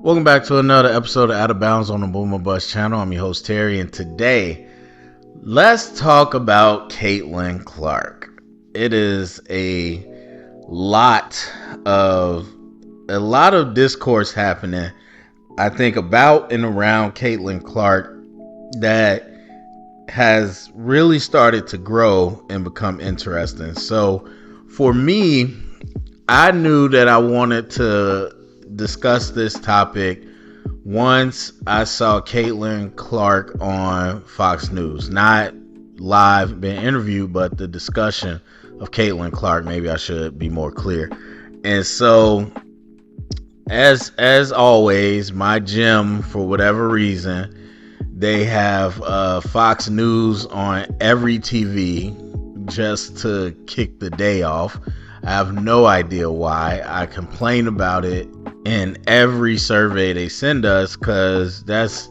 Welcome back to another episode of Out of Bounds on the Boomer Bus channel. I'm your host Terry, and today let's talk about Caitlin Clark. It is a lot of discourse happening, I think, about and around Caitlin Clark that has really started to grow and become interesting. So for me, I knew that I wanted to discuss this topic once I saw Caitlin Clark on Fox News. Not live being interviewed, but the discussion of Caitlin Clark. Maybe I should be more clear. And so as always, my gym, for whatever reason, they have Fox News on every TV just to kick the day off. I have no idea why. I complain about it in every survey they send us, because that's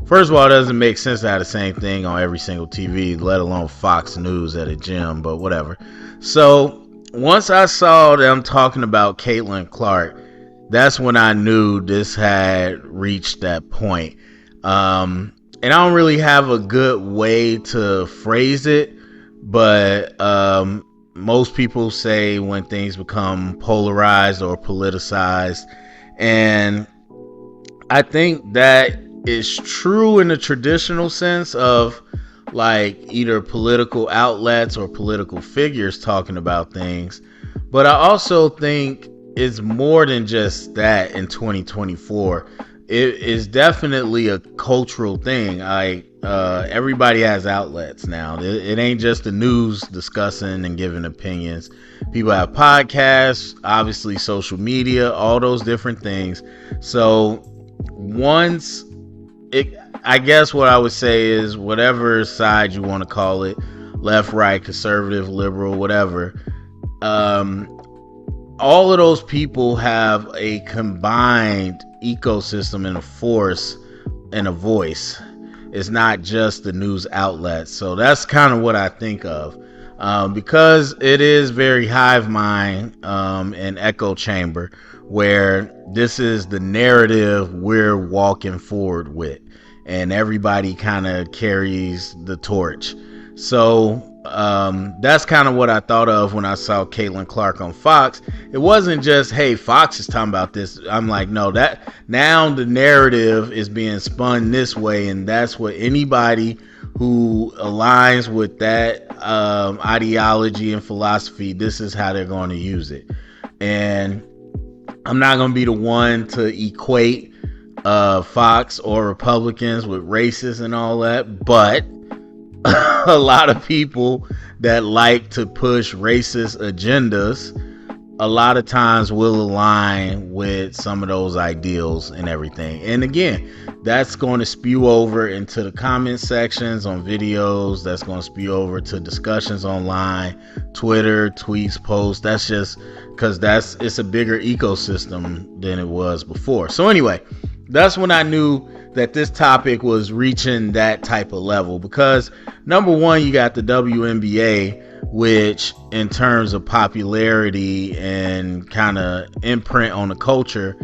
first of all, it doesn't make sense to have the same thing on every single TV, let alone Fox News at a gym, but whatever. So once I saw them talking about Caitlin Clark, that's when I knew this had reached that point. And I don't really have a good way to phrase it, but most people say when things become polarized or politicized, and I think that is true in the traditional sense of like either political outlets or political figures talking about things, but I also think it's more than just that in 2024. It is definitely a cultural thing. Everybody has outlets now. It ain't just the news discussing and giving opinions. People have podcasts, obviously social media, all those different things. So I guess what I would say is, whatever side you want to call it, left, right, conservative, liberal, whatever, all of those people have a combined ecosystem and a force and a voice. It's not just the news outlets. So that's kind of what I think of, because it is very hive mind and echo chamber, where this is the narrative we're walking forward with, and everybody kind of carries the torch. So that's kind of what I thought of when I saw Caitlin Clark on Fox. It wasn't just, hey, Fox is talking about this. I'm like, no, that now the narrative is being spun this way, and that's what anybody who aligns with that ideology and philosophy, this is how they're going to use it. And I'm not going to be the one to equate Fox or Republicans with racists and all that, but a lot of people that like to push racist agendas a lot of times will align with some of those ideals and everything. And again, that's going to spew over into the comment sections on videos. That's going to spew over to discussions online, Twitter, tweets, posts. That's just because it's a bigger ecosystem than it was before. So anyway, that's when I knew that this topic was reaching that type of level, because number one, you got the WNBA, which in terms of popularity and kind of imprint on the culture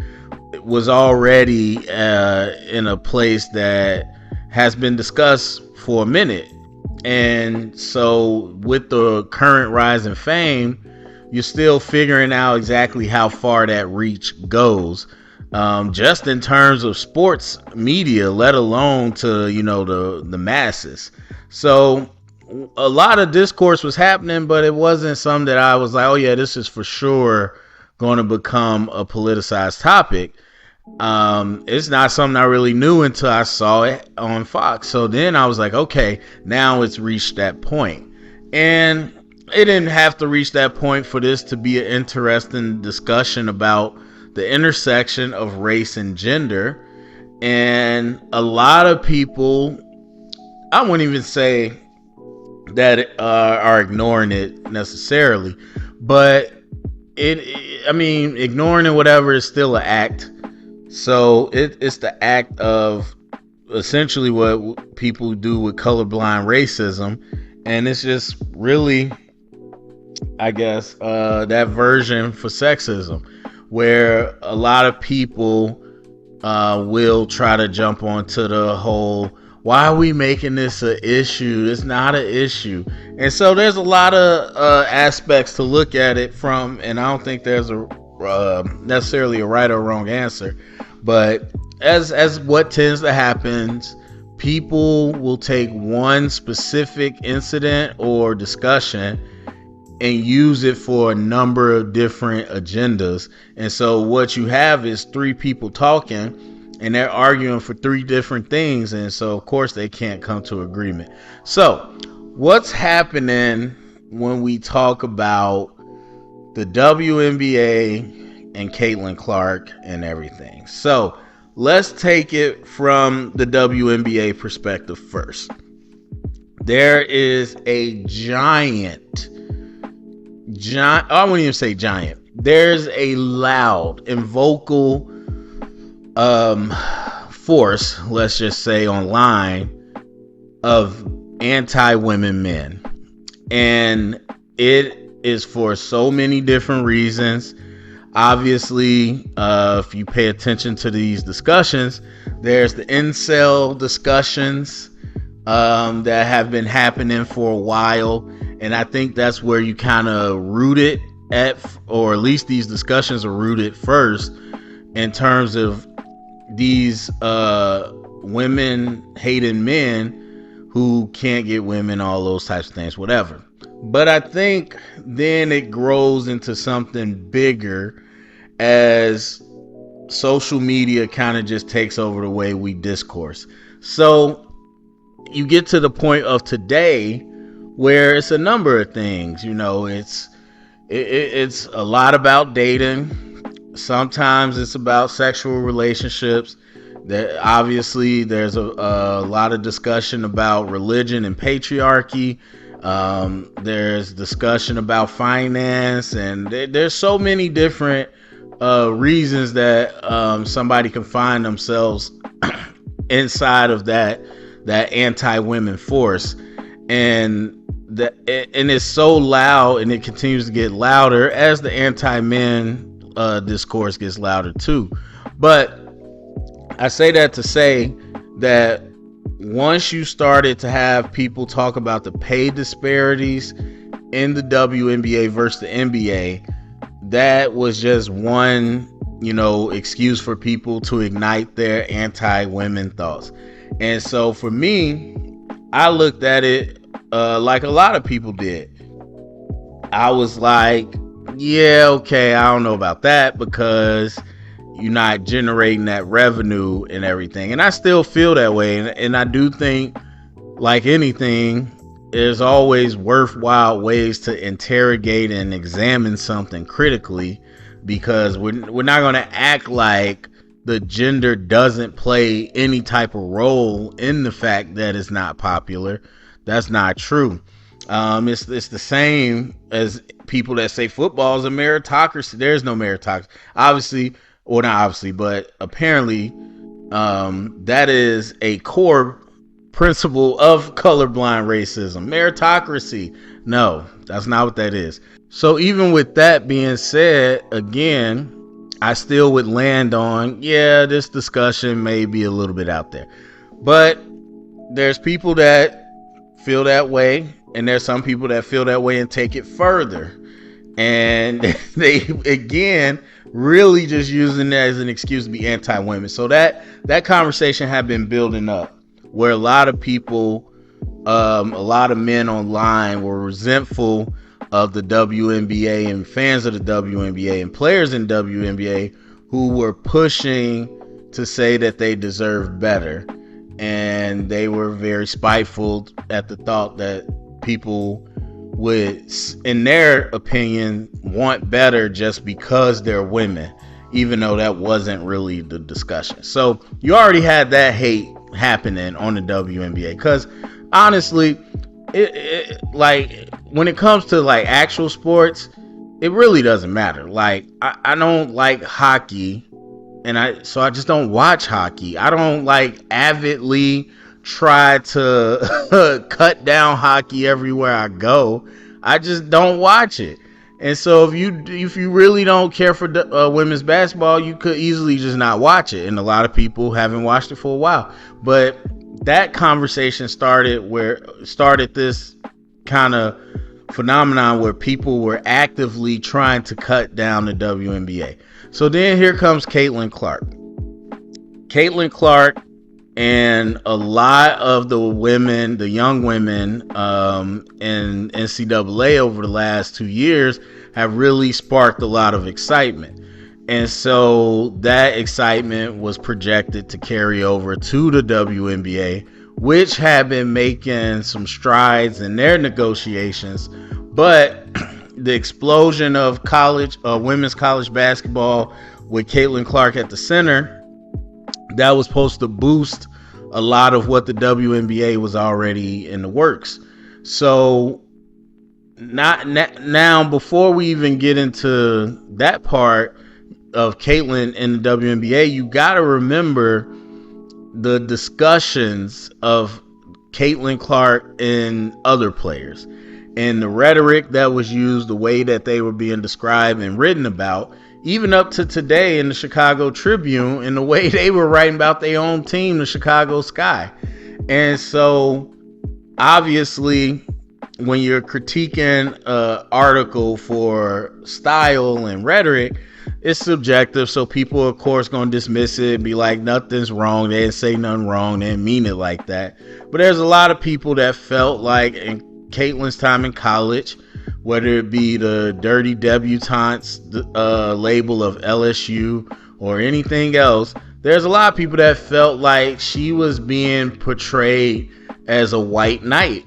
was already in a place that has been discussed for a minute. And so with the current rise in fame, you're still figuring out exactly how far that reach goes. Just in terms of sports media, let alone to, the masses. So a lot of discourse was happening, but it wasn't something that I was like, oh yeah, this is for sure going to become a politicized topic. It's not something I really knew until I saw it on Fox. So then I was like, okay, now it's reached that point. And it didn't have to reach that point for this to be an interesting discussion about the intersection of race and gender. And a lot of people, I wouldn't even say that are ignoring it necessarily, but ignoring it, whatever, is still an act. So it's the act of essentially what people do with colorblind racism. And it's just really, I guess, that version for sexism, where a lot of people will try to jump onto the whole, why are we making this an issue? It's not an issue. And so there's a lot of aspects to look at it from, and I don't think there's a necessarily a right or wrong answer. But as what tends to happen, people will take one specific incident or discussion and use it for a number of different agendas. And so what you have is three people talking and they're arguing for three different things. And so of course they can't come to agreement. So what's happening when we talk about the WNBA and Caitlin Clark and everything? So let's take it from the WNBA perspective first. There is a giant, I wouldn't even say giant. There's a loud and vocal force, let's just say online, of anti-women men. And it is for so many different reasons. Obviously, if you pay attention to these discussions, there's the incel discussions that have been happening for a while. And I think that's where you kind of root it at, or at least these discussions are rooted first in terms of these women hating men who can't get women, all those types of things, whatever. But I think then it grows into something bigger as social media kind of just takes over the way we discourse. So you get to the point of today where it's a number of things. You know, it's a lot about dating. Sometimes it's about sexual relationships. That obviously there's a lot of discussion about religion and patriarchy. There's discussion about finance, and there's so many different reasons that somebody can find themselves inside of that anti-women force. And it's so loud, and it continues to get louder as the anti-men discourse gets louder too. But I say that to say that once you started to have people talk about the pay disparities in the WNBA versus the NBA, that was just one, excuse for people to ignite their anti-women thoughts. And so for me, I looked at it like a lot of people did. I was like, yeah, okay, I don't know about that, because you're not generating that revenue and everything. And I still feel that way. And I do think, like anything, there's always worthwhile ways to interrogate and examine something critically, because we're not going to act like the gender doesn't play any type of role in the fact that it's not popular. That's not true. It's the same as people that say football is a meritocracy. There's no meritocracy. Obviously, or not obviously, but apparently that is a core principle of colorblind racism. Meritocracy. No, that's not what that is. So even with that being said, again, I still would land on, yeah, this discussion may be a little bit out there. But there's people that feel that way, and there's some people that feel that way and take it further. And they, again, really just using that as an excuse to be anti-women. So that conversation had been building up, where a lot of people, a lot of men online were resentful of the WNBA and fans of the WNBA and players in WNBA who were pushing to say that they deserve better. And they were very spiteful at the thought that people would, in their opinion, want better just because they're women, even though that wasn't really the discussion. So you already had that hate happening on the WNBA, because honestly, it like when it comes to like actual sports, it really doesn't matter. Like I don't like hockey, so I just don't watch hockey. I don't like avidly try to cut down hockey everywhere I go. I just don't watch it. And so if you really don't care for women's basketball, you could easily just not watch it. And a lot of people haven't watched it for a while. But that conversation started this kind of phenomenon where people were actively trying to cut down the WNBA. So then here comes Caitlin Clark. Caitlin Clark and a lot of the women, the young women in NCAA over the last 2 years have really sparked a lot of excitement. And so that excitement was projected to carry over to the WNBA, which had been making some strides in their negotiations. But the explosion of women's college basketball with Caitlin Clark at the center, that was supposed to boost a lot of what the WNBA was already in the works. So now, before we even get into that part of Caitlin in the WNBA, you got to remember the discussions of Caitlin Clark and other players, and the rhetoric that was used, the way that they were being described and written about, even up to today in the Chicago Tribune, and the way they were writing about their own team, the Chicago Sky. And so obviously, when you're critiquing an article for style and rhetoric, it's subjective. So people, of course, going to dismiss it, be like, nothing's wrong. They didn't say nothing wrong. They didn't mean it like that. But there's a lot of people that felt like in Caitlin's time in college, whether it be the Dirty Debutantes label of LSU or anything else, there's a lot of people that felt like she was being portrayed as a white knight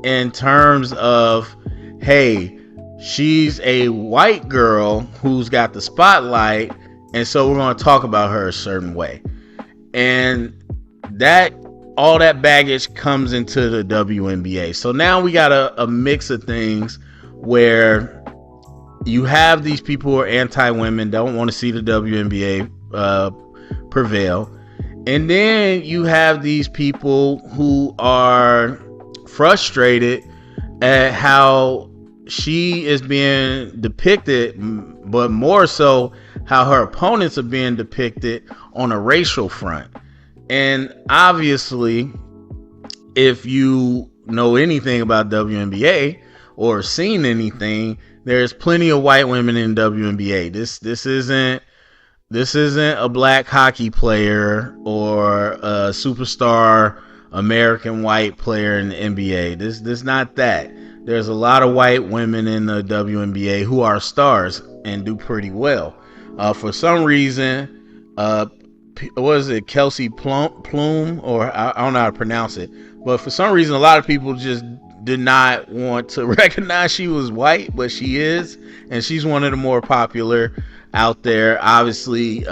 in terms of, hey, she's a white girl who's got the spotlight, and so we're going to talk about her a certain way. And that all that baggage comes into the WNBA. So now we got a mix of things where you have these people who are anti-women, don't want to see the WNBA prevail. And then you have these people who are frustrated at how she is being depicted, but more so how her opponents are being depicted on a racial front. And obviously, if you know anything about WNBA or seen anything, there's plenty of white women in WNBA. This isn't a black hockey player or a superstar American white player in the NBA. This not that. There's a lot of white women in the WNBA who are stars and do pretty well. For some reason, what is it, Kelsey Plum, or I don't know how to pronounce it, but for some reason, a lot of people just did not want to recognize she was white, but she is, and she's one of the more popular out there. Obviously,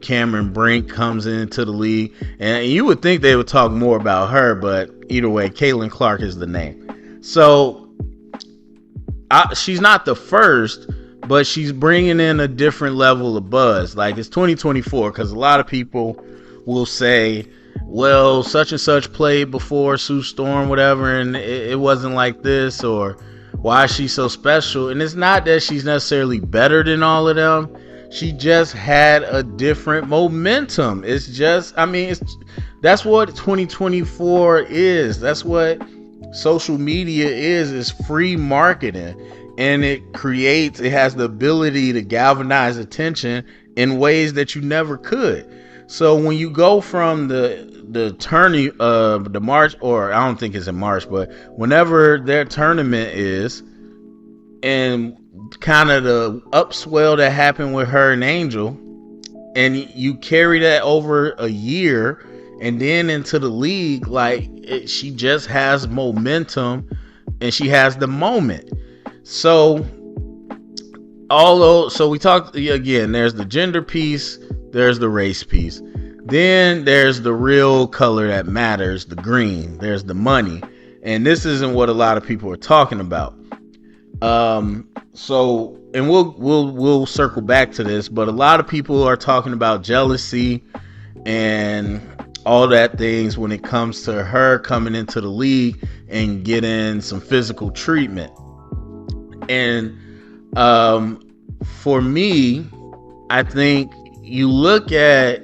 Cameron Brink comes into the league, and you would think they would talk more about her, but either way, Caitlin Clark is the name. So she's not the first, but she's bringing in a different level of buzz. Like, it's 2024, because a lot of people will say, well, such and such played before Sue Storm, whatever, and it wasn't like this, or why is she so special? And it's not that she's necessarily better than all of them. She just had a different momentum. It's just, that's what 2024 is. That's what social media is free marketing. And it has the ability to galvanize attention in ways that you never could. So when you go from the tourney the March, or I don't think it's in March, but whenever their tournament is, and kind of the upswell that happened with her and Angel, and you carry that over a year and then into the league, she just has momentum and she has the moment. So we talked again, there's the gender piece, there's the race piece, then there's the real color that matters, the green, there's the money. And this isn't what a lot of people are talking about. So, and we'll circle back to this, but a lot of people are talking about jealousy and all that things when it comes to her coming into the league and getting some physical treatment. And For me, I think you look at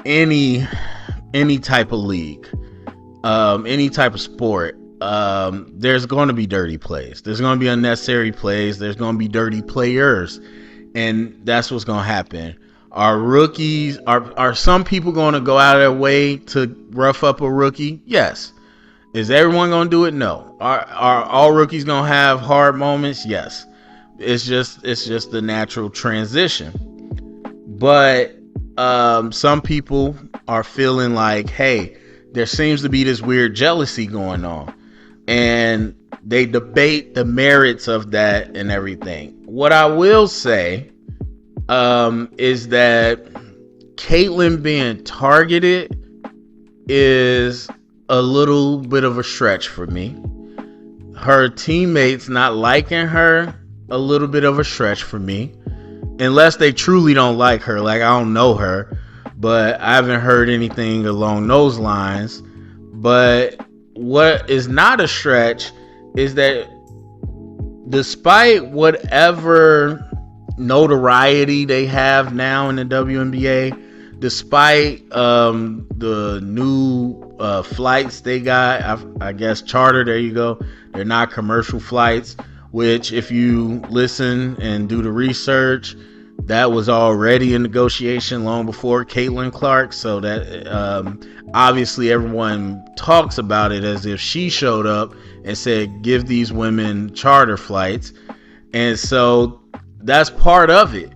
any type of league, any type of sport. There's going to be dirty plays. There's going to be unnecessary plays. There's going to be dirty players, and that's what's going to happen. Are rookies? Are some people going to go out of their way to rough up a rookie? Yes. Is everyone going to do it? No. Are all rookies going to have hard moments? Yes. It's just the natural transition. But some people are feeling like, hey, there seems to be this weird jealousy going on, and they debate the merits of that and everything. What I will say is that Caitlyn being targeted is a little bit of a stretch for me. Her teammates not liking her, a little bit of a stretch for me. Unless they truly don't like her. Like, I don't know her, but I haven't heard anything along those lines. But what is not a stretch is that despite whatever notoriety they have now in the WNBA, despite the new flights they got, I guess charter, there you go, they're not commercial flights, which if you listen and do the research, that was already in negotiation long before Caitlin Clark. So that obviously everyone talks about it as if she showed up and said, give these women charter flights. And so that's part of it.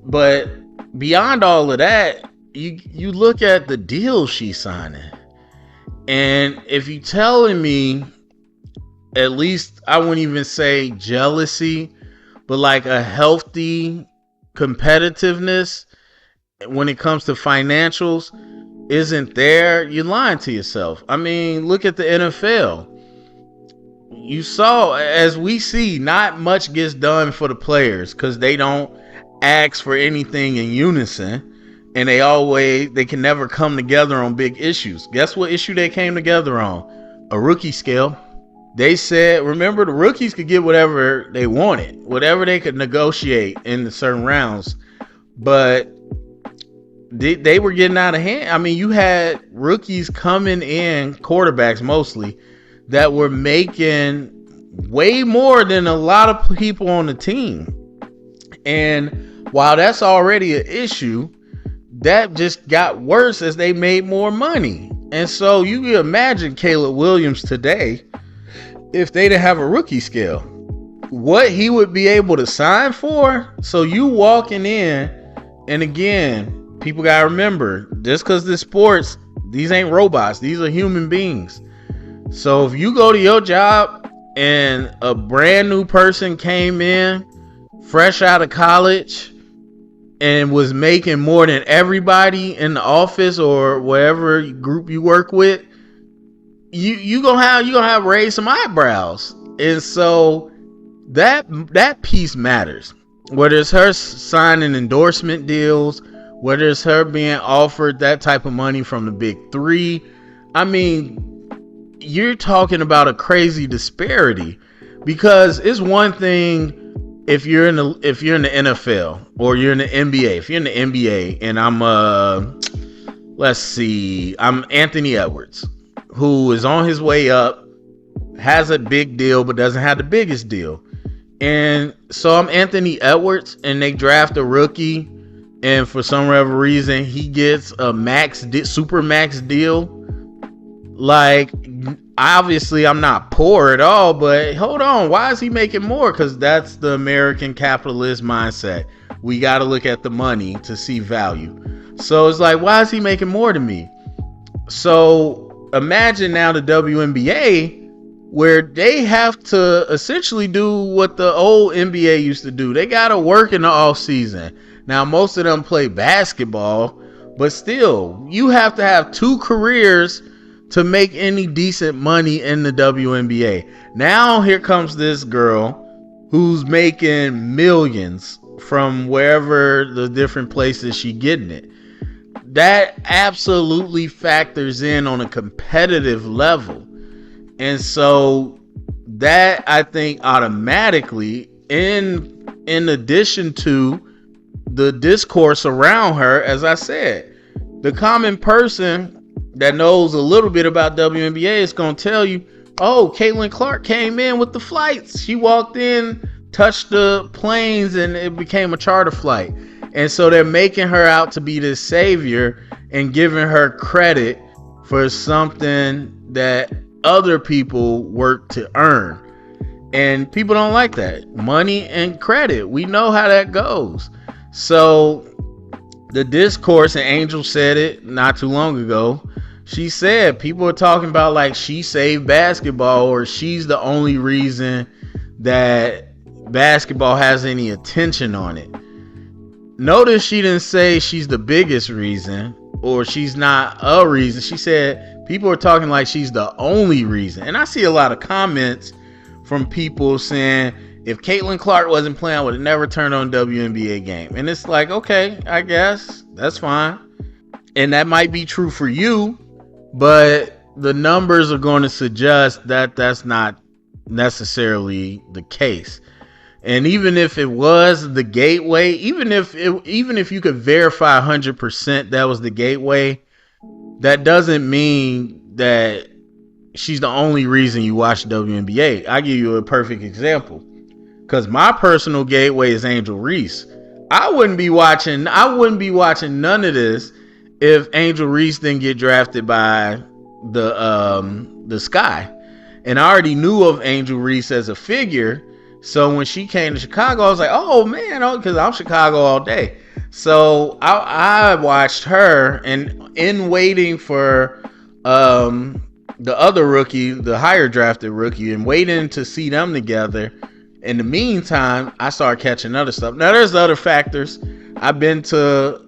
But beyond all of that, you look at the deal she's signing. And if you're telling me, at least I wouldn't even say jealousy, but like a healthy competitiveness when it comes to financials isn't there, you're lying to yourself. I mean, look at the NFL. You saw, as we see, not much gets done for the players because they don't ask for anything in unison, and they can never come together on big issues. Guess what issue they came together on? A rookie scale. They said, remember, the rookies could get whatever they wanted, whatever they could negotiate in the certain rounds, but they were getting out of hand. I mean, you had rookies coming in, quarterbacks mostly, that were making way more than a lot of people on the team. And while that's already an issue, that just got worse as they made more money. And so you can imagine Caleb Williams today, if they didn't have a rookie scale, what he would be able to sign for. So you walking in, and again, people gotta remember, just because this sports, these ain't robots, these are human beings. So if you go to your job and a brand new person came in fresh out of college and was making more than everybody in the office or whatever group you work with, you gonna have raised some eyebrows. And so that piece matters. Whether it's her signing endorsement deals, whether it's her being offered that type of money from the big three, I mean, you're talking about a crazy disparity. Because it's one thing if you're in the NFL or you're in the NBA. If you're in the NBA and I'm Anthony Edwards, who is on his way up, has a big deal, but doesn't have the biggest deal. And so I'm Anthony Edwards, and they draft a rookie, and for some reason, he gets a super max deal. Like, obviously, I'm not poor at all, but hold on, why is he making more? Because that's the American capitalist mindset. We got to look at the money to see value. So it's like, why is he making more than me? So imagine now the WNBA, where they have to essentially do what the old NBA used to do. They got to work in the off season. Now, most of them play basketball, but still, you have to have two careers to make any decent money in the WNBA. Now, here comes this girl who's making millions from wherever the different places she getting it. That absolutely factors in on a competitive level. And so that, I think, automatically in addition to the discourse around her, as I said, the common person that knows a little bit about WNBA is going to tell you, oh, Caitlin Clark came in with the flights. She walked in, touched the planes, and it became a charter flight. And so they're making her out to be this savior and giving her credit for something that other people work to earn. And people don't like that. Money and credit. We know how that goes. So the discourse, and Angel said it not too long ago. She said people are talking about like she saved basketball, or she's the only reason that basketball has any attention on it. Notice she didn't say she's the biggest reason or she's not a reason. She said people are talking like she's the only reason. And I see a lot of comments from people saying, if Caitlin Clark wasn't playing, I would have never turned on WNBA game. And it's like, okay, I guess that's fine. And that might be true for you, but the numbers are going to suggest that that's not necessarily the case. And even if it was the gateway, even if you could verify 100% that was the gateway, that doesn't mean that she's the only reason you watch WNBA. I'll give you a perfect example. Because my personal gateway is Angel Reese. I wouldn't be watching none of this if Angel Reese didn't get drafted by the Sky. And I already knew of Angel Reese as a figure. So when she came to Chicago, I was like, oh man, because I'm Chicago all day. So I watched her, and in waiting for the other rookie, the higher drafted rookie, and waiting to see them together, in the meantime, I started catching other stuff. Now there's other factors. I've been to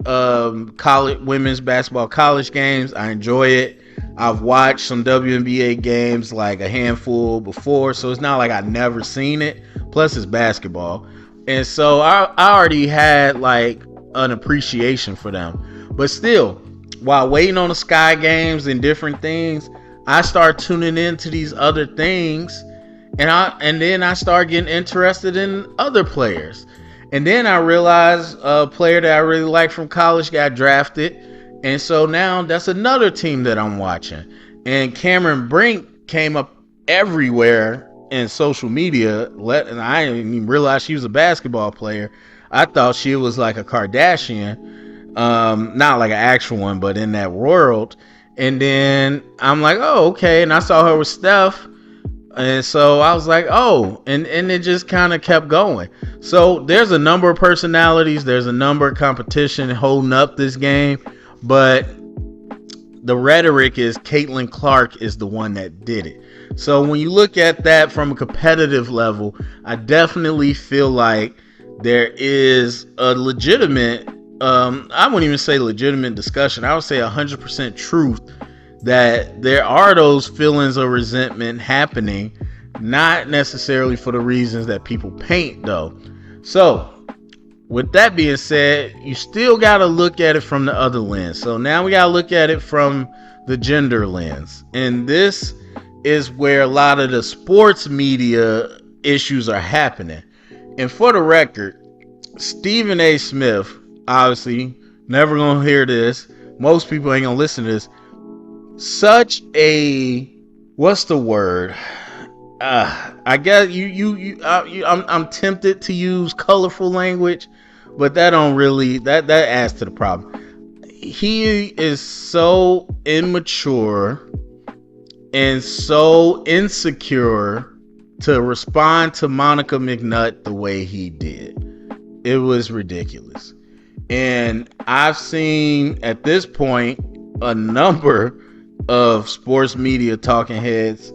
college women's basketball college games. I enjoy it. I've watched some WNBA games, like a handful before, so it's not like I've never seen it. Plus, it's basketball. And so I already had like an appreciation for them. But still, while waiting on the Sky games and different things, I start tuning into these other things, and then I start getting interested in other players. And then I realized a player that I really like from college got drafted. And so now that's another team that I'm watching. And Cameron Brink came up everywhere in social media, and I didn't even realize she was a basketball player. I thought she was like a Kardashian, not like an actual one, but in that world. And then I'm like, oh, okay. And I saw her with Steph. And so I was like, oh, and it just kind of kept going. So there's a number of personalities. There's a number of competition holding up this game. But the rhetoric is Caitlin Clark is the one that did it. So when you look at that from a competitive level, I definitely feel like there is a legitimate, I wouldn't even say legitimate discussion. I would say 100% truth that there are those feelings of resentment happening, not necessarily for the reasons that people paint though. So with that being said, you still got to look at it from the other lens. So now we got to look at it from the gender lens. And this is where a lot of the sports media issues are happening. And for the record, Stephen A. Smith, obviously, never going to hear this. Most people ain't going to listen to this. Such a, what's the word? I guess I'm tempted to use colorful language, but that don't really, that adds to the problem. He is so immature and so insecure to respond to Monica McNutt the way he did. It was ridiculous. And I've seen at this point a number of sports media talking heads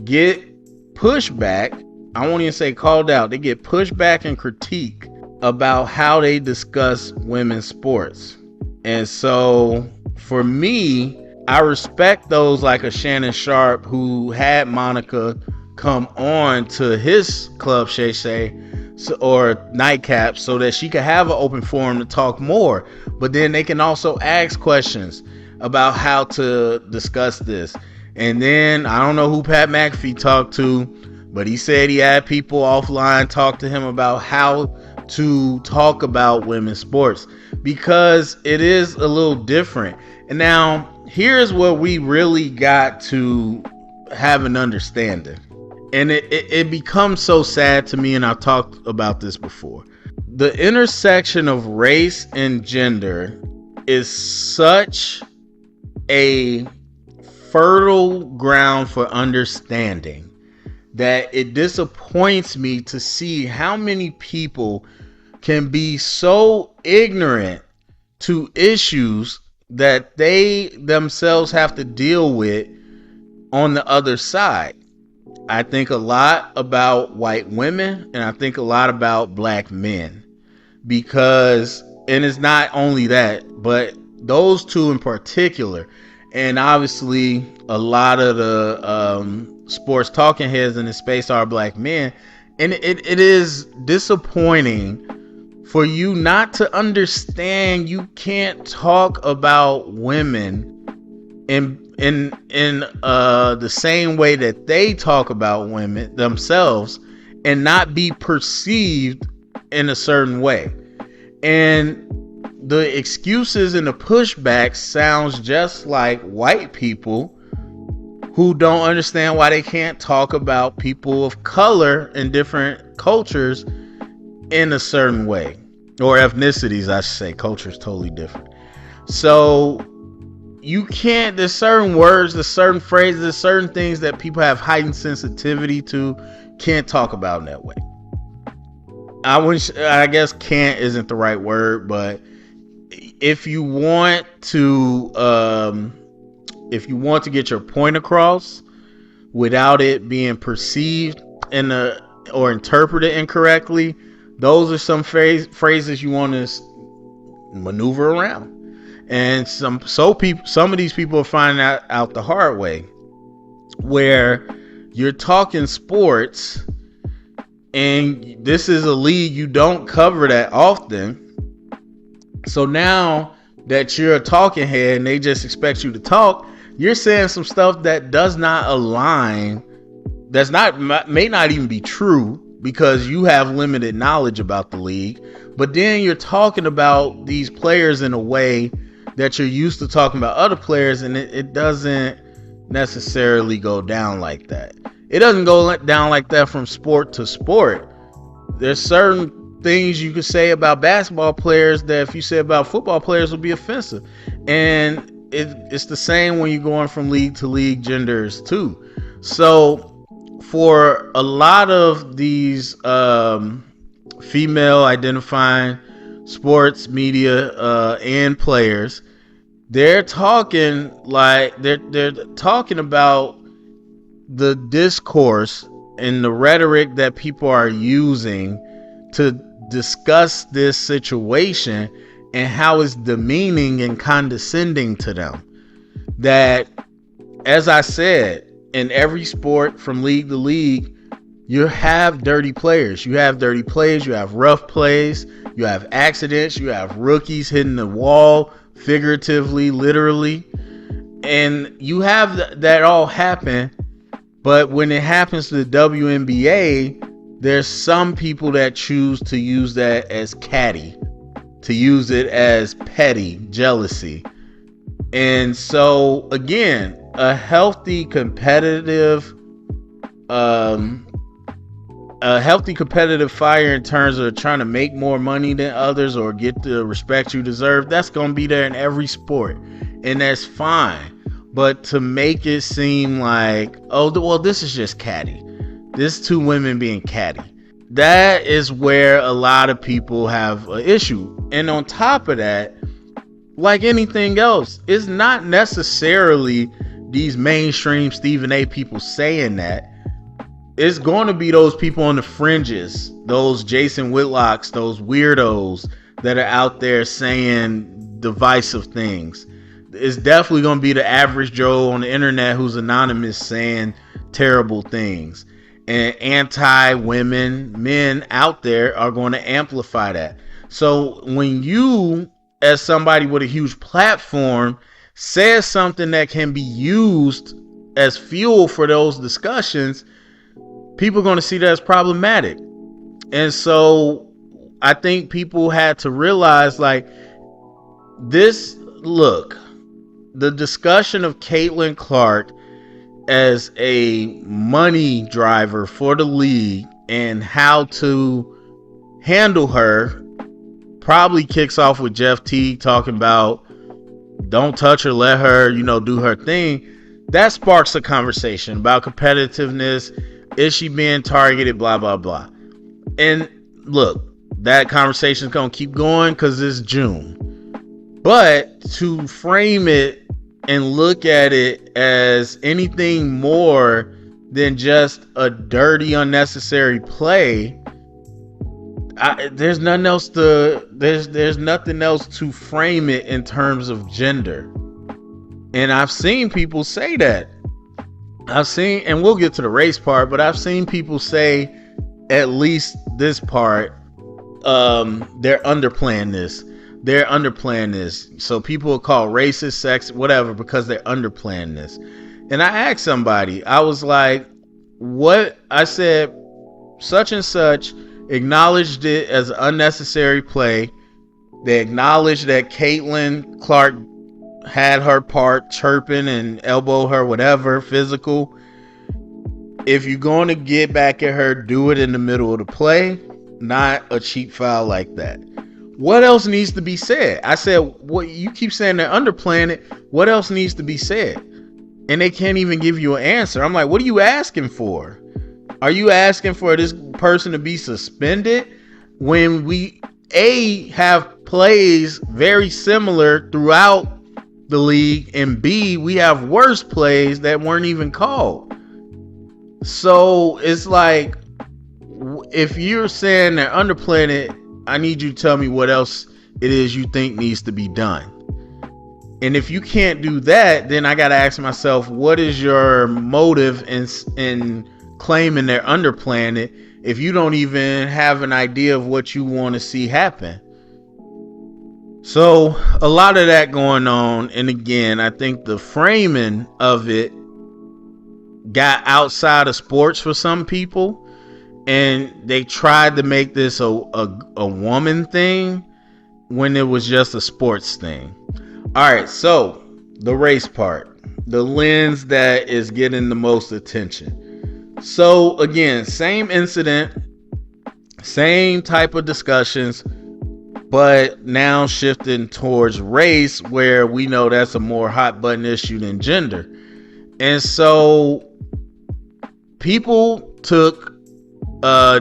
get pushback. I won't even say called out. They get pushback and critique about how they discuss women's sports. And so for me, I respect those like a Shannon Sharp who had Monica come on to his club Shay Shay or Nightcap so that she could have an open forum to talk more. But then they can also ask questions about how to discuss this. And then I don't know who Pat McAfee talked to, But he said he had people offline talk to him about how to talk about women's sports, because it is a little different. And now here's where we really got to have an understanding. And it becomes so sad to me, and I've talked about this before. The intersection of race and gender is such a fertile ground for understanding that it disappoints me to see how many people can be so ignorant to issues that they themselves have to deal with on the other side. I think a lot about white women, and I think a lot about black men, because, and it's not only that, but those two in particular, and obviously a lot of the sports talking heads in the space are black men, and it is disappointing for you not to understand you can't talk about women in the same way that they talk about women themselves, and not be perceived in a certain way. And the excuses and the pushback sounds just like white people who don't understand why they can't talk about people of color in different cultures in a certain way, or ethnicities, I should say. Culture is totally different. So you can't, there's certain words, there's certain phrases, there's certain things that people have heightened sensitivity to, can't talk about in that way. I guess can't isn't the right word, but if you want to get your point across without it being perceived or interpreted incorrectly, those are some phrases you want to maneuver around. And some of these people are finding out the hard way, where you're talking sports, and this is a league you don't cover that often. So now that you're a talking head and they just expect you to talk, you're saying some stuff that does not align, may not even be true, because you have limited knowledge about the league. But then you're talking about these players in a way that you're used to talking about other players, and it doesn't necessarily go down like that. It doesn't go down like that from sport to sport. There's certain things you could say about basketball players that if you say about football players would be offensive. And it's the same when you're going from league to league, genders too. So for a lot of these female identifying sports media and players, they're talking about the discourse and the rhetoric that people are using to discuss this situation, and how it's demeaning and condescending to them. That, as I said, in every sport from league to league, you have dirty players. You have rough plays, you have accidents, you have rookies hitting the wall, figuratively, literally. And you have that all happen. But when it happens to the WNBA, there's some people that choose to use that as catty, to use it as petty jealousy. And so again, a healthy competitive fire in terms of trying to make more money than others or get the respect you deserve, that's going to be there in every sport, and that's fine. But to make it seem like, oh, well, this is just catty, this two women being catty, that is where a lot of people have an issue. And on top of that, like anything else, it's not necessarily these mainstream Stephen A people saying that. It's going to be those people on the fringes, those Jason Whitlocks, those weirdos that are out there saying divisive things. It's definitely going to be the average Joe on the internet who's anonymous saying terrible things. And anti-women men out there are going to amplify that. So when you, as somebody with a huge platform, says something that can be used as fuel for those discussions, people are going to see that as problematic. And so I think people had to realize, like, this, look, the discussion of Caitlin Clark as a money driver for the league and how to handle her probably kicks off with Jeff Teague talking about don't touch her, let her, do her thing. That sparks a conversation about competitiveness. Is she being targeted? Blah, blah, blah. And look, that conversation is going to keep going because it's June. But to frame it and look at it as anything more than just a dirty, unnecessary play, there's nothing else to frame it in terms of gender. And I've seen people say that. And we'll get to the race part, but I've seen people say at least this part, they're underplaying this. So people will call racist, sex, whatever, because they're underplaying this. And I asked somebody, I was like, what? I said, such and such acknowledged it as an unnecessary play. They acknowledged that Caitlin Clark had her part, chirping and elbow her, whatever, physical. If you're going to get back at her, do it in the middle of the play, not a cheap foul like that. What else needs to be said? I said, what you keep saying they're underplaying it. What else needs to be said? And they can't even give you an answer. I'm like, what are you asking for? Are you asking for this person to be suspended when we have plays very similar throughout the league, and B, we have worse plays that weren't even called? So it's like, if you're saying they're underplaying it, I need you to tell me what else it is you think needs to be done. And if you can't do that, then I got to ask myself, what is your motive in claiming they're underplaying it if you don't even have an idea of what you want to see happen? So a lot of that going on. And again, I think the framing of it got outside of sports for some people, and they tried to make this a woman thing when it was just a sports thing. All right, so the race part, the lens that is getting the most attention. So again, same incident, same type of discussions, but now shifting towards race, where we know that's a more hot button issue than gender. And so people took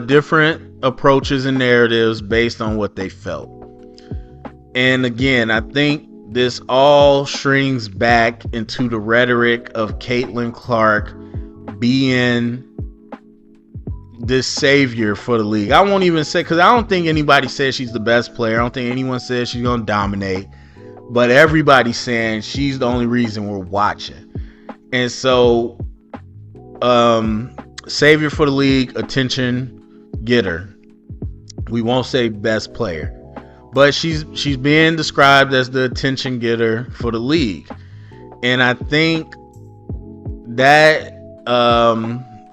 different approaches and narratives based on what they felt. And again, I think this all strings back into the rhetoric of Caitlin Clark being this savior for the league. I won't even say, because I don't think anybody says she's the best player. I don't think anyone says she's going to dominate. But everybody's saying she's the only reason we're watching. And so, savior for the league, attention getter. We won't say best player, but she's being described as the attention getter for the league. And I think that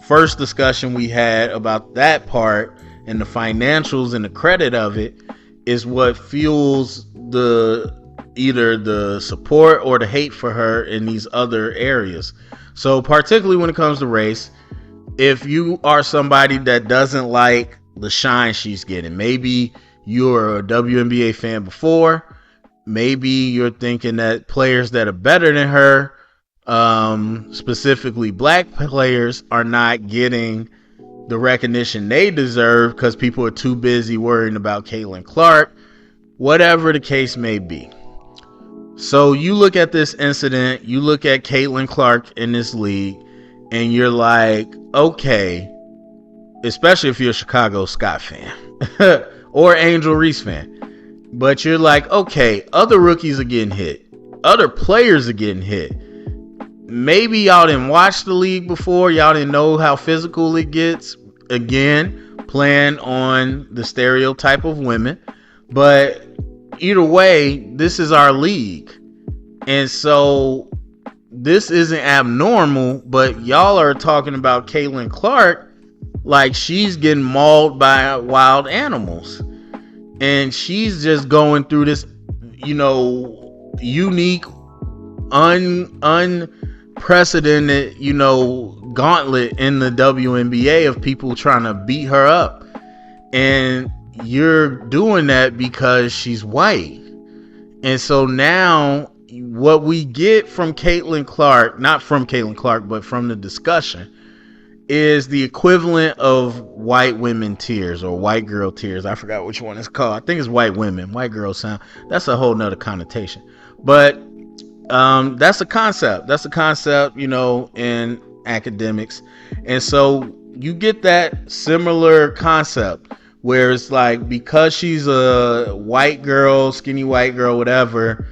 first discussion we had about that part and the financials and the credit of it is what fuels either the support or the hate for her in these other areas. So particularly when it comes to race, if you are somebody that doesn't like the shine she's getting, maybe you're a WNBA fan before, maybe you're thinking that players that are better than her, specifically black players, are not getting the recognition they deserve because people are too busy worrying about Caitlin Clark, whatever the case may be. So you look at this incident, you look at Caitlin Clark in this league, and you're like, okay, especially if you're a Chicago Scott fan or Angel Reese fan, but you're like, okay, other rookies are getting hit, other players are getting hit. Maybe y'all didn't watch the league before, y'all didn't know how physical it gets, again, playing on the stereotype of women, but either way, this is our league. And so this isn't abnormal, but y'all are talking about Caitlin Clark like she's getting mauled by wild animals, and she's just going through this, unique, unprecedented, gauntlet in the WNBA of people trying to beat her up. And you're doing that because she's white. And so now what we get from Caitlin Clark, not from Caitlin Clark, but from the discussion, is the equivalent of white women tears or white girl tears. I forgot which one it's called. I think it's white women. White girl sound. That's a whole nother connotation. But that's a concept. That's a concept, in academics. And so you get that similar concept where it's like, because she's a white girl, skinny white girl, whatever,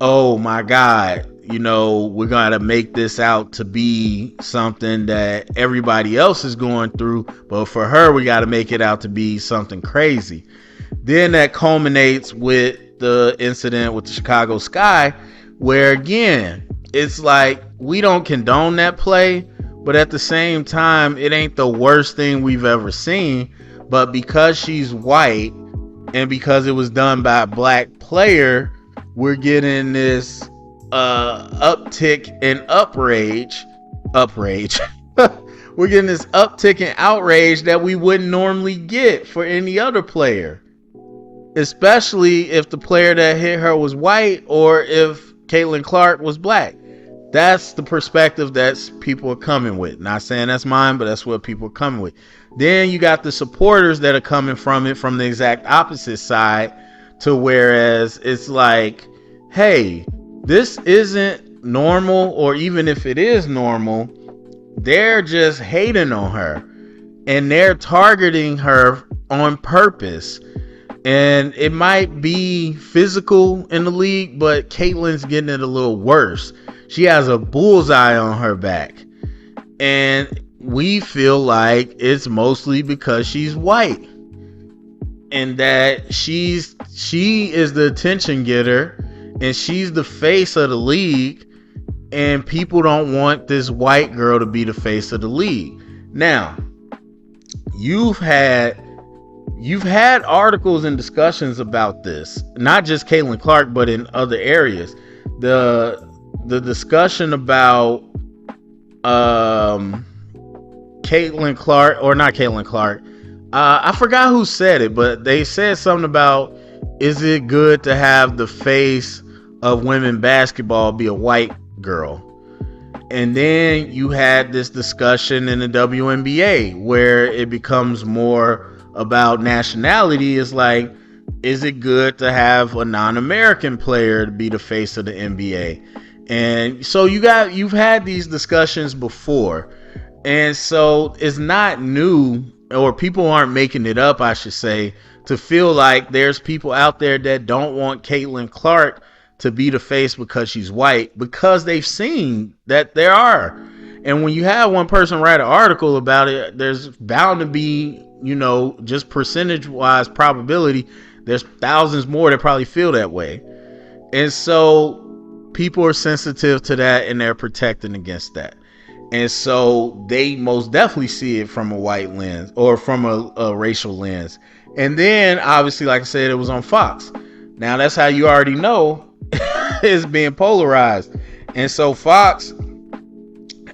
oh my God, we're going to make this out to be something that everybody else is going through. But for her, we got to make it out to be something crazy. Then that culminates with the incident with the Chicago Sky, where again, it's like, we don't condone that play, but at the same time, it ain't the worst thing we've ever seen. But because she's white and because it was done by a black player, we're getting this uptick in outrage. We're getting this uptick in outrage that we wouldn't normally get for any other player, especially if the player that hit her was white or if Caitlin Clark was black. That's the perspective that people are coming with. Not saying that's mine, but that's what people are coming with. Then you got the supporters that are coming from it from the exact opposite side, to whereas it's like, hey, this isn't normal, or even if it is normal, they're just hating on her and they're targeting her on purpose. And it might be physical in the league, but Caitlin's getting it a little worse. She has a bullseye on her back. And we feel like it's mostly because she's white. And that she is the attention getter. And she's the face of the league. And people don't want this white girl to be the face of the league. Now, you've had articles and discussions about this, not just Caitlin Clark, but in other areas. The discussion about Caitlin Clark, or not Caitlin Clark, I forgot who said it, but they said something about, is it good to have the face of women basketball be a white girl? And then you had this discussion in the WNBA where it becomes more about nationality. Is like, is it good to have a non-American player to be the face of the NBA? And so you've had these discussions before, and so it's not new, or people aren't making it up, I should say, to feel like there's people out there that don't want Caitlin Clark to be the face because she's white, because they've seen that there are. And when you have one person write an article about it, there's bound to be, just percentage wise probability, there's thousands more that probably feel that way. And so people are sensitive to that, and they're protecting against that. And so they most definitely see it from a white lens, or from a racial lens. And then obviously, like I said, it was on Fox. Now that's how you already know it's being polarized. And so Fox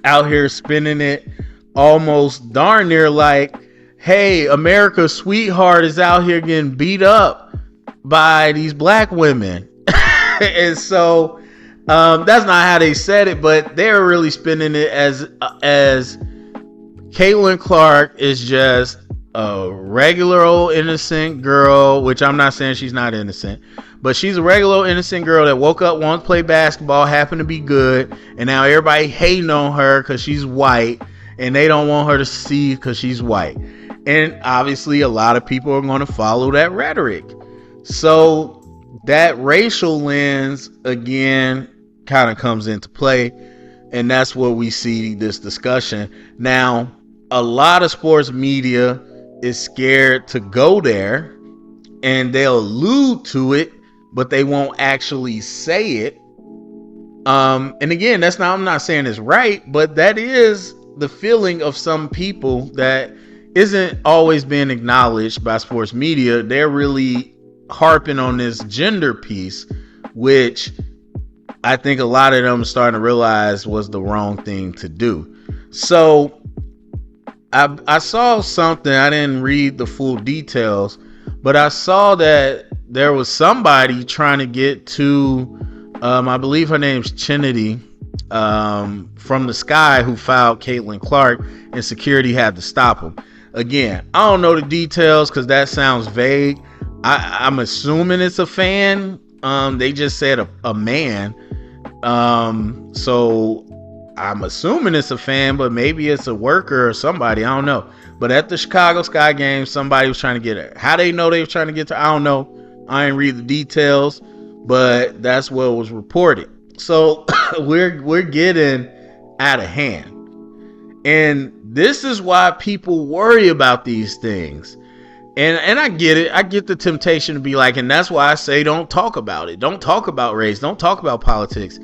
out here spinning it almost darn near like, hey, America's sweetheart is out here getting beat up by these black women. And so that's not how they said it, but they're really spinning it as Caitlin Clark is just a regular old innocent girl, which I'm not saying she's not innocent, but she's a regular old innocent girl that woke up, wanted to play basketball, happened to be good, and now everybody hating on her because she's white, and they don't want her to see because she's white. And obviously a lot of people are going to follow that rhetoric. So that racial lens again kind of comes into play, and that's where we see this discussion. Now, a lot of sports media is scared to go there, and they'll allude to it, but they won't actually say it. And again, I'm not saying it's right, but that is the feeling of some people that isn't always being acknowledged by sports media. They're really harping on this gender piece, which I think a lot of them are starting to realize was the wrong thing to do. So I saw something, I didn't read the full details, but I saw that there was somebody trying to get to, I believe her name's Chinity, from the Sky, who filed Caitlin Clark, and security had to stop him. Again, I don't know the details because that sounds vague. I'm assuming it's a fan. They just said a man. So I'm assuming it's a fan, but maybe it's a worker or somebody. I don't know. But at the Chicago Sky game, somebody was trying to get her. How they know they were trying to get to, I don't know. I didn't read the details, but that's what was reported. So we're getting out of hand. And this is why people worry about these things. And I get it. I get the temptation to be like, and that's why I say don't talk about it. Don't talk about race. Don't talk about politics.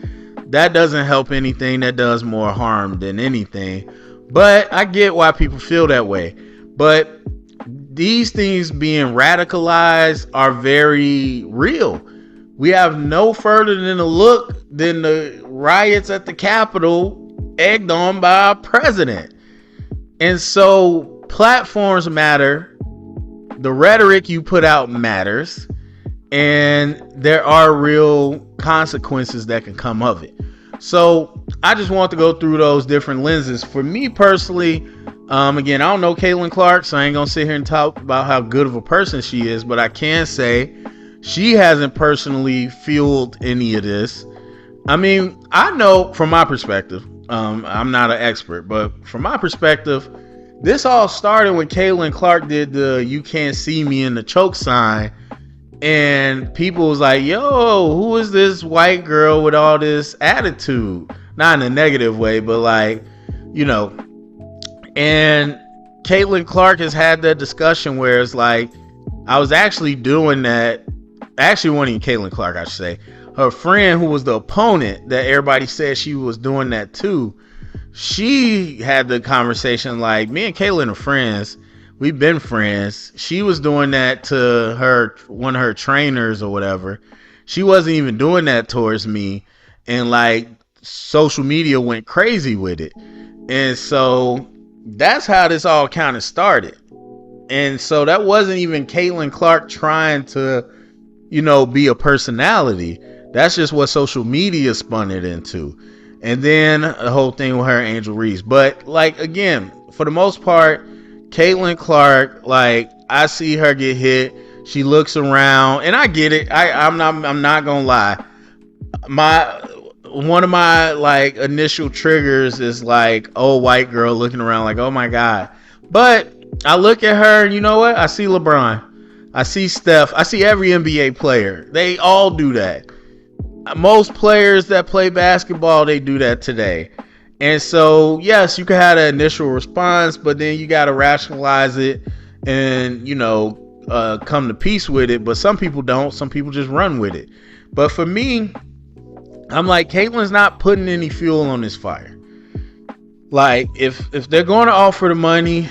That doesn't help anything. That does more harm than anything. But I get why people feel that way. But these things being radicalized are very real. We have no further than a look than the riots at the Capitol egged on by our president. And so platforms matter. The rhetoric you put out matters. And there are real consequences that can come of it. So I just want to go through those different lenses. For me personally, again, I don't know Caitlin Clark, so I ain't gonna sit here and talk about how good of a person she is, but I can say she hasn't personally fueled any of this. I mean, I know from my perspective, I'm not an expert, but from my perspective, this all started when Caitlin Clark did the "You Can't See Me" in the choke sign. And people was like, yo, who is this white girl with all this attitude? Not in a negative way, but like, you know. And Caitlin Clark has had that discussion where it's like, I was actually doing that. Actually, wasn't even Caitlin Clark, I should say. Her friend, who was the opponent that everybody said she was doing that to, she had the conversation like, me and Caitlin are friends. We've been friends. She was doing that to one of her trainers or whatever. She wasn't even doing that towards me. And like social media went crazy with it. And so that's how this all kind of started. And so that wasn't even Caitlin Clark trying to, be a personality. That's just what social media spun it into. And then the whole thing with her and Angel Reese. But like, again, for the most part, Caitlin Clark, like, I see her get hit. She looks around, and I get it. I'm not gonna lie. One of my like initial triggers is like, oh, white girl looking around like, oh my God. But I look at her, and you know what? I see LeBron. I see Steph. I see every NBA player. They all do that. Most players that play basketball, they do that today. And so, yes, you can have an initial response, but then you got to rationalize it and, come to peace with it. But some people don't. Some people just run with it. But for me, I'm like, Caitlin's not putting any fuel on this fire. Like, if they're going to offer the money,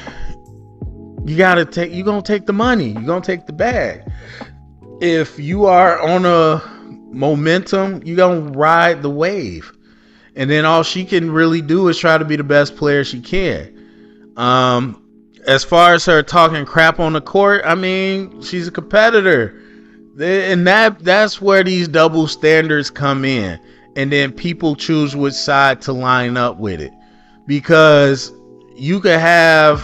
you're going to take the money. You're going to take the bag. If you are on a momentum, you're going to ride the wave. And then all she can really do is try to be the best player she can. As far as her talking crap on the court, I mean, she's a competitor. And that's where these double standards come in. And then people choose which side to line up with it. Because you could have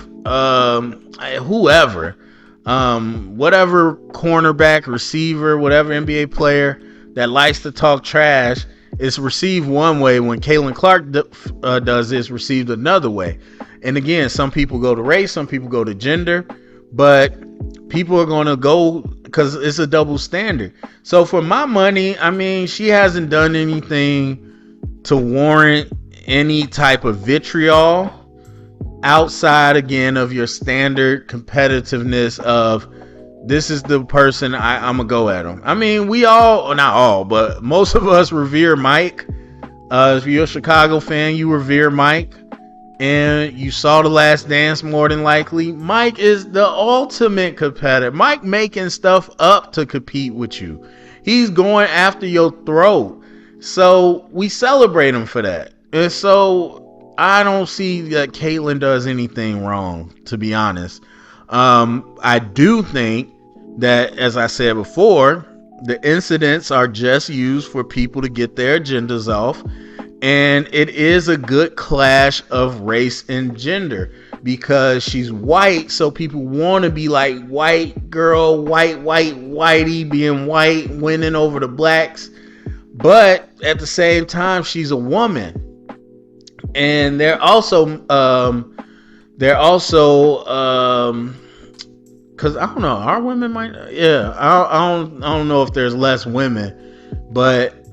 whoever, whatever cornerback, receiver, whatever NBA player that likes to talk trash is received one way. When Caitlin Clark does this, received another way. And again, some people go to race, some people go to gender, but people are going to go because it's a double standard. So for my money, I mean, she hasn't done anything to warrant any type of vitriol outside, again, of your standard competitiveness of, this is the person I'm going to go at him. I mean, we all, not all, but most of us revere Mike. If you're a Chicago fan, you revere Mike. And you saw The Last Dance more than likely. Mike is the ultimate competitor. Mike making stuff up to compete with you. He's going after your throat. So we celebrate him for that. And so I don't see that Caitlyn does anything wrong, to be honest. I do think that, as I said before, the incidents are just used for people to get their agendas off. And it is a good clash of race and gender because she's white. So people want to be like white girl, whitey, being white, winning over the blacks. But at the same time, she's a woman. And they're also, because I don't know, are women might, yeah, I don't know if there's less women, but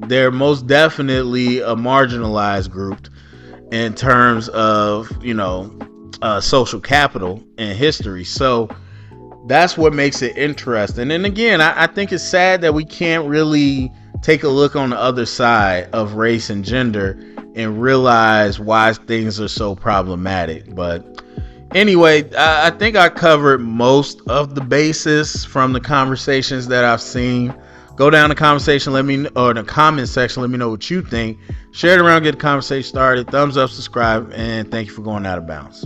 they're most definitely a marginalized group in terms of, social capital and history. So that's what makes it interesting. And again, I think it's sad that we can't really take a look on the other side of race and gender and realize why things are so problematic. But anyway, I think I covered most of the basis from the conversations that I've seen. Go down the conversation, or the comment section, let me know what you think. Share it around, get the conversation started. Thumbs up, subscribe, and thank you for going out of bounds.